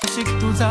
तुझा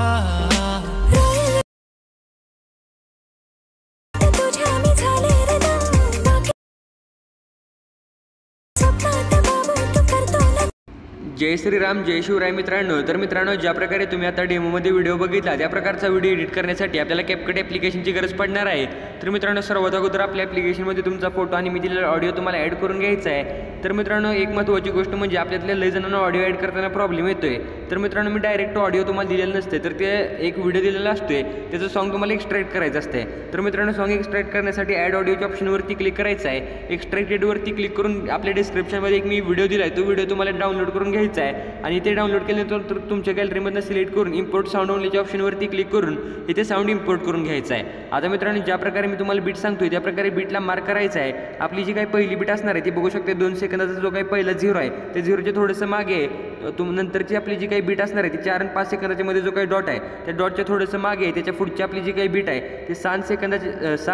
जय श्रीराम जय शिवराय मित्रांनो। तर मित्रांनो, ज्या प्रकारे तुम्ही आता डेमोमध्ये व्हिडिओ बघितला त्या प्रकारचा व्हिडिओ एडिट करण्यासाठी आपल्याला CapCut ॲप्लिकेशनची गरज पडणार आहे। तर मित्रांनो, सर्वात अगोदर आपल्या ॲप्लिकेशनमध्ये तुमचा फोटो आणि मी दिलेला ऑडिओ तुम्हाला ॲड करून घ्यायचा आहे। तर मित्रांनो, एक महत्त्वाची गोष्ट म्हणजे आपल्यातल्या लय जणांना ऑडिओ ॲड करताना प्रॉब्लेम येतोय। तर मित्रांनो, मी डायरेक्ट ऑडिओ तुम्हाला दिलेला नसते, तर ते एक व्हिडिओ दिलेला असतोय, त्याचं सॉन्ग तुम्हाला एक्स्ट्रॅक्ट करायचं असते। तर मित्रांनो, सॉन्ग एक्स्ट्रॅक्ट करण्यासाठी ॲड ऑडिओच्या ऑप्शनवरती क्लिक करायचं आहे। एक्स्ट्रॅक्टेडवरती क्लिक करून आपल्या डिस्क्रिप्शनमध्ये एक मी व्हिडिओ दिला आहे, तो व्हिडिओ तुम्हाला डाउनलोड करून घ्यायचा आहे आणि ते डाउनलोड केल्यानंतर तुमच्या गॅलरीमधून सिलेक्ट करून इम्पोर्ट साऊंड ओनलीच्या ऑप्शनवरती क्लिक करून इथे साऊंड इम्पोर्ट करून घ्यायचा आहे। आता मित्रांनो, ज्या प्रकारे मी तुम्हाला बीट सांगतोय त्या प्रकारे बीटला मार्क करायचा आहे। आपली जी काही पहिली बीट असणार आहे ती बघू शकते 2 सेकंदाचा जो काही पहिला 0 आहे ते 0च्या थोडंसं मागे आहे। नंतरची आपली जी काही बीट असणार आहे ती 4 आणि 5 सेकंदाच्या मध्ये जो काही डॉट आहे त्या डॉटच्या थोडंसं मागे आहे। त्याच्या पुढची आपली जी काही बीट आहे ते 6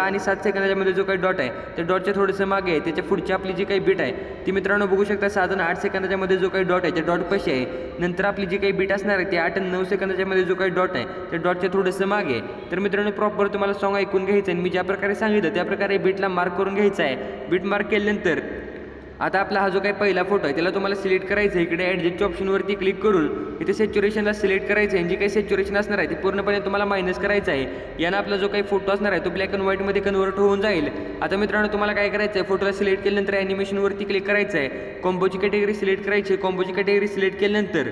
आणि 7 सेकंदाच्या मध्ये जो काही डॉट आहे त्या डॉटच्या थोडंसं मागे आहे। त्याच्या पुढची आपली जी काही बीट आहे ती मित्रांनो बघू शकता 7 आणि 8 सेकंदाच्या मध्ये जो काही डॉट आहे त्या डॉट पाशी आहे। नंतर आपली जी काही बीट असणार आहे ती 8 आणि 9 सेकंदाच्या मध्ये जो काही डॉट आहे त्या डॉटच्या थोडंसं मागे आहे। तर मित्रांनो, प्रॉपर तुम्हाला सॉन्ग ऐकून घ्यायचं आहे। मी ज्या प्रकारे सांगितलं त्या प्रकारे बीटला मार्क करून घ्यायचा आहे। बीट मार्क केल्यानंतर आता आपला हा जो काही पहिला फोटो आहे त्याला तुम्हाला सिलेक्ट करायचं आहे। इकडे ॲडजस्टच्या ऑप्शनवरती क्लिक करून इथे सॅच्युरेशनला सिलेक्ट करायचं आहे। जी काही सॅच्युरेशन असणार आहे ते पूर्णपणे तुम्हाला मायनस करायचं आहे। यानं आपला जो काही फोटो असणार आहे तो ब्लॅक अँड व्हाईटमध्ये कन्वर्ट होऊन जाईल। आता मित्रांनो, तुम्हाला काय करायचं आहे, फोटोला सिलेक्ट केल्यानंतर ॲनिमेशनवरती क्लिक करायचं आहे। कॉम्बोची कॅटेगरी सिलेक्ट करायची आहे। कॉम्बोची कॅटेगरी सिलेक्ट केल्यानंतर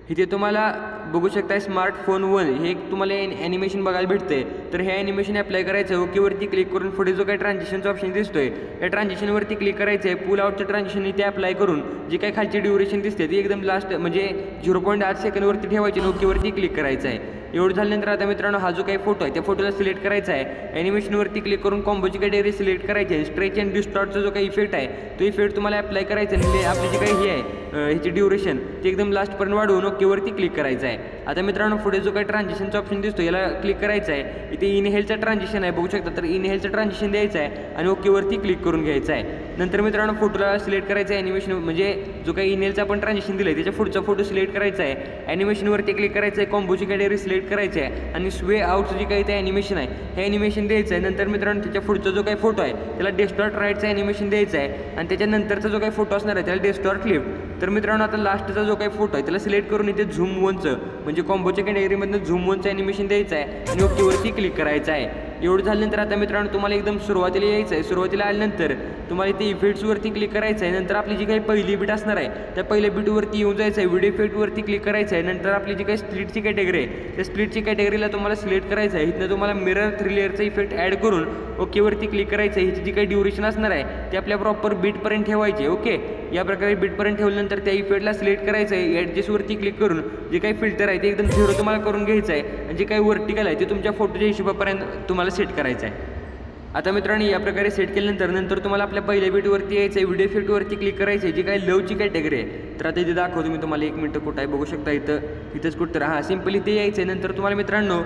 इथे तुम्हाला बघू शकता स्मार्टफोन 1 हे तुम्हाला ॲनिमेशन बघायला भेटते। तर हे ॲनिमेशन अप्लाय करायचं आहे। ओकेवरती क्लिक करून पुढे जो काही ट्रान्झिशनचा ऑप्शन दिसतोय या ट्रान्झिशनवरती क्लिक करायचं आहे। पुल आउटचं ट्रान्झिशन इथे अप्लाय करून जी काही खालची ड्युरेशन दिसते ती एकदम लास्ट म्हणजे 0.8 सेकंदवरती ठेवायची आणि ओकेवरती क्लिक करायचं आहे। एवढं झाल्यानंतर आता मित्रांनो, हा जो काही फोटो आहे त्या फोटोला सिलेक्ट करायचा आहे। ॲनिमेशनवरती क्लिक करून कॉम्बोची कॅटेगरी सिलेक्ट करायची आहे। स्ट्रेच अँड डिस्टॉर्टचा जो काही इफेक्ट आहे तो इफेक्ट तुम्हाला अप्लाय करायचा आहे। आपली जी काही हे आहे ह्याची ड्युरेशन ती एकदम लास्टपर्यंत वाढवून ओकेवरती क्लिक करायचं आहे। आता मित्रांनो, पुढे जो काही ट्रान्झिशनचा ऑप्शन दिसतो याला क्लिक करायचं आहे। इथे इनहेलचा ट्रान्झिशन आहे बघू शकता, तर इनहेलचं ट्रान्झिशन द्यायचं आहे आणि ओकेवरती क्लिक करून घ्यायचं आहे। नंतर मित्रांनो, फोटोला सिलेक्ट करायचं आहे। ॲनिमेशन म्हणजे जो काही इनहेलचा आपण ट्रान्झिशन दिलं आहे त्याच्या पुढचा फोटो सिलेक्ट करायचा आहे। ॲनिमेशनवरती क्लिक करायचं आहे। कॉम्बोची कॅटेगरी सिलेक्ट करायची आहे आणि स्वे आउटचं जे काही ते ॲनिमेशन आहे हे ॲनिमेशन द्यायचं आहे। नंतर मित्रांनो, त्याच्या पुढचा जो काही फोटो आहे त्याला डेस्टॉर्ट राईटचं ॲनिमेशन द्यायचं आहे आणि त्याच्यानंतरचा जो काही फोटो असणार आहे त्याला डेस्टॉर्ट लेफ्ट। तर मित्रांनो, आता लास्टचा जो काही फोटो आहे त्याला सिलेक्ट करून इथे झूम 1चं म्हणजे कॉम्बोच्या कॅटेगरीमधनं झूम 1चं ॲनिमेशन द्यायचं आहे आणि ओकेवरती क्लिक करायचं आहे। एवढं झाल्यानंतर आता मित्रांनो, तुम्हाला एकदम सुरुवातीला यायचं आहे। सुरुवातीला आल्यानंतर तुम्हाला इथे इफेक्ट्सवरती क्लिक करायचं आहे। नंतर आपली जी काही पहिली बीट असणार आहे त्या पहिल्या बीटवरती येऊन जायचं आहे। व्हिडिओ इफेक्टवरती क्लिक करायचं आहे। नंतर आपली जी काही स्प्लिटची कॅटेगरी आहे त्या स्प्लिटची कॅटेगरीला तुम्हाला सिलेक्ट करायचं आहे। इथनं तुम्हाला मिरर 3 लेअरचा इफेक्ट ॲड करून ओकेवरती क्लिक करायचं आहे। ह्याची जी काही ड्युरेशन असणार आहे ते आपल्या प्रॉपर बीटपर्यंत ठेवायची आहे। ओके, या प्रकारे बीटपर्यंत ठेवल्यानंतर त्या इफेक्टला सिलेक्ट करायचं आहे। ॲडजस्टवरती क्लिक करून जे काही फिल्टर आहे ते एकदम 0 तुम्हाला करून घ्यायचं आहे आणि जे काही वर्टिकल आहे ते तुमच्या फोटोच्या हिशोबापर्यंत तुम्हाला सेट करायचं आहे। आता मित्रांनो, या प्रकारे सेट केल्यानंतर तुम्हाला आपल्या पहिल्या बीटवरती यायचं आहे। व्हिडिओ इफेक्टवरती क्लिक करायचं आहे। जी काही लवची कॅटेगरी आहे तर आता इथे दाखवतो मी तुम्हाला, 1 मिनिट कुठं आहे बघू शकता, इथंच कुठं हां सिम्पल इथे यायचं आहे। नंतर तुम्हाला मित्रांनो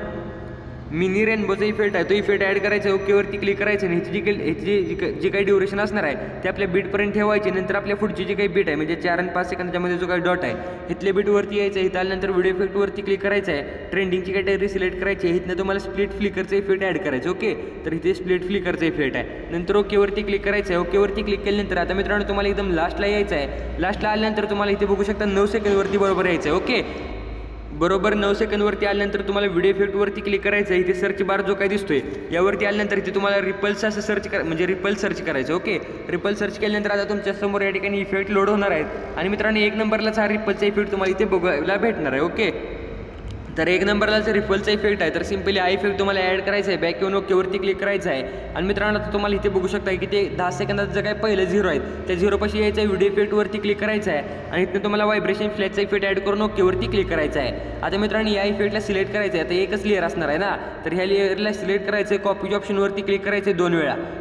मिनी रेनबोचा इफेक्ट आहे तो इफेक्ट ॲड करायचा आहे। ओकेवरती क्लिक करायचं आणि ह्याची जी काही ड्युरेशन असणार आहे ते आपल्या बीटपर्यंत ठेवायची। नंतर आपल्या पुढची जी काही बीट आहे म्हणजे 4 आणि 5 सेकंदाच्यामध्ये जो काही डॉट आहे इथल्या बीटवरती यायचं आहे। इथं आल्यानंतर व्हिडिओ इफेक्टवरती क्लिक करायचं आहे। ट्रेंडिंगची कॅटेगरी सिलेक्ट करायची आहे। इथनं तुम्हाला स्प्लिट फ्लिकरचा इफेक्ट ॲड करायचं। ओके, तर इथे स्प्लिट फ्लिकरचा इफेक्ट आहे। नंतर ओकेवरती क्लिक करायचं आहे। ओकेवरती क्लिक केल्यानंतर आता मित्रांनो तुम्हाला एकदम लास्टला यायचं आहे। लास्टला आल्यानंतर तुम्हाला इथे बघू शकता 9 सेकंदवरती बरोबर यायचं आहे। ओके, बरोबर 9 सेकंदवरती आल्यानंतर तुम्हाला व्हिडिओ इफेक्टवरती क्लिक करायचं आहे। इथे सर्च बार जो काही दिसतोय यावरती आल्यानंतर इथे तुम्हाला रिपल्स असं सर्च म्हणजे रिपल सर्च करायचं। ओके, रिपल सर्च केल्यानंतर आता तुमच्या समोर या ठिकाणी इफेक्ट लोड होणार आहेत आणि मित्रांनो 1 नंबरलाच हा रिपलचा इफेक्ट तुम्हाला इथे बघायला भेटणार आहे। ओके, तर 1 नंबरला जर रिपलचा इफेक्ट आहे तर सिम्पली हा इफेक्ट तुम्हाला ॲड करायचा आहे। बॅक येऊन ओकेवरती क्लिक करायचं आहे आणि मित्रांनो आता तुम्हाला इथे बघू शकता की ते 10 सेकंदाचं जे काय पहिलं 0 आहे त्या 0 पाशी यायचं आहे। व्हिडिओ इफेक्टवरती क्लिक करायचं आहे आणि इथनं तुम्हाला व्हायब्रेशन फ्लॅशचा इफेक्ट ॲड करून ओकेवरती क्लिक करायचं आहे। आता मित्रांनो या इफेक्टला सिलेक्ट करायचं आहे। आता एकच लेअर असणार आहे ना, तर ह्या लेअरला सिलेक्ट करायचं आहे। कॉपीच्या ऑप्शनवरती क्लिक करायचं आहे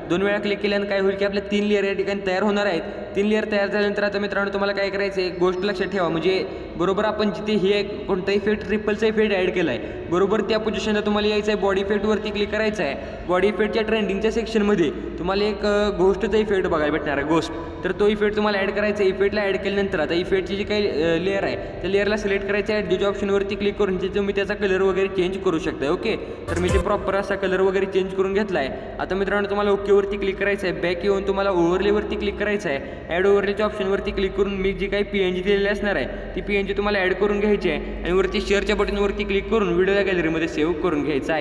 2 वेळा क्लिक केल्यानं काय होईल की आपल्या 3 लेअर या ठिकाणी तयार होणार आहेत। 3 लेअर तयार झाल्यानंतर आता मित्रांनो तुम्हाला काय करायचं आहे, गोष्ट लक्षात ठेवा, म्हणजे बरोबर आपण जिथे हे कोणता इफेक्ट रिपलचा इफेक्ट ॲड केला आहे बरोबर त्या पोझिशनला तुम्हाला यायचं आहे। बॉडी इफेक्टवरती क्लिक करायचं आहे। बॉडी इफेक्टच्या ट्रेंडिंगच्या सेक्शनमध्ये तुम्हाला एक घोस्टचा इफेक्ट बघायला भेटणार आहे, घोस्ट. तर तो इफेक्ट तुम्हाला ॲड करायचा आहे. इफेक्टला ॲड केल्यानंतर आता इफेक्टची जी काही लेअर आहे त्या लेअरला सिलेक्ट करायचं आहे. ॲडजस्ट ऑप्शनवरती क्लिक करून तुम्ही त्याचा कलर वगैरे चेंज करू शकता. ओके, तर मी ते प्रॉपर असा कलर वगैरे चेंज करून घेतला आहे. आता मित्रांनो तुम्हाला ओकेवरती क्लिक करायचं आहे. बॅक येऊन तुम्हाला ओव्हरलेवरती क्लिक करायचं आहे. ॲड ओव्हरलेच्या ऑप्शनवरती क्लिक करून मी जी काही PNG दिलेली असणार आहे ती PNG तुम्हाला ॲड करून घ्यायची आहे आणि वरती शेअरच्या बटनवरती क्लिक करून व्हिडिओ गॅलरीमध्ये सेव्ह करून घ्यायचा आहे.